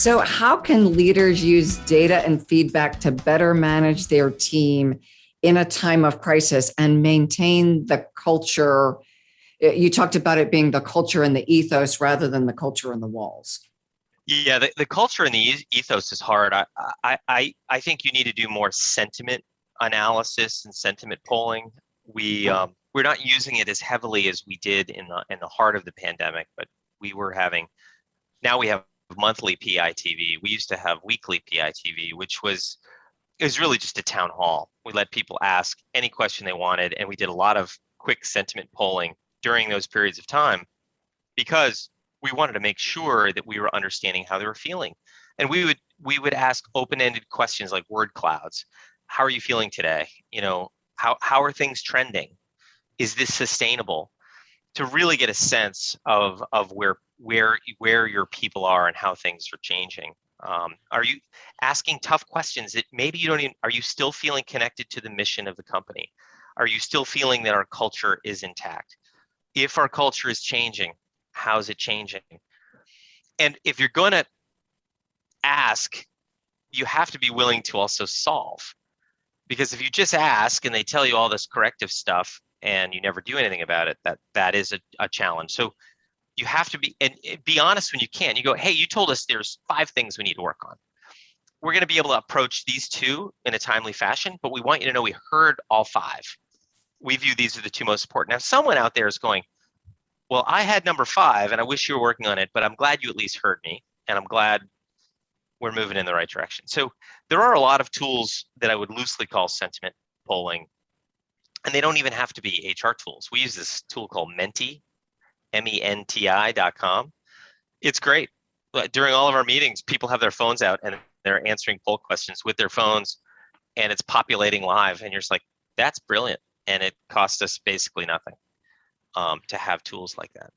So, how can leaders use data and feedback to better manage their team in a time of crisis and maintain the culture? You talked about it being the culture and the ethos rather than the culture and the walls. Yeah, the culture and the ethos is hard. I think you need to do more sentiment analysis and sentiment polling. We're not using it as heavily as we did in the heart of the pandemic, but we were having now we have monthly PITV. We used to have weekly PITV, which was it was really just a town hall. We let people ask any question they wanted, and we did a lot of quick sentiment polling during those periods of time because we wanted to make sure that we were understanding how they were feeling. And we would ask open-ended questions like word clouds. How are you feeling today? How are things trending? Is this sustainable? To really get a sense of where your people are and how things are changing. Are you asking tough questions that maybe you don't even, are you still feeling connected to the mission of the company? Are you still feeling that our culture is intact? If our culture is changing, how's it changing? And if you're going to ask, you have to be willing to also solve. Because if you just ask and they tell you all this corrective stuff and you never do anything about it, that is a challenge. So you have to be honest when you can. You go, hey, you told us there's 5 things we need to work on. We're going to be able to approach these 2 in a timely fashion, but we want you to know we heard all 5. We view these are the 2 most important. Now, someone out there is going, well, I had number 5 and I wish you were working on it, but I'm glad you at least heard me. And I'm glad we're moving in the right direction. So there are a lot of tools that I would loosely call sentiment polling, and they don't even have to be HR tools. We use this tool called Menti, MENTI.com. It's great. But during all of our meetings, people have their phones out and they're answering poll questions with their phones, and it's populating live. And you're just like, that's brilliant. And it costs us basically nothing to have tools like that.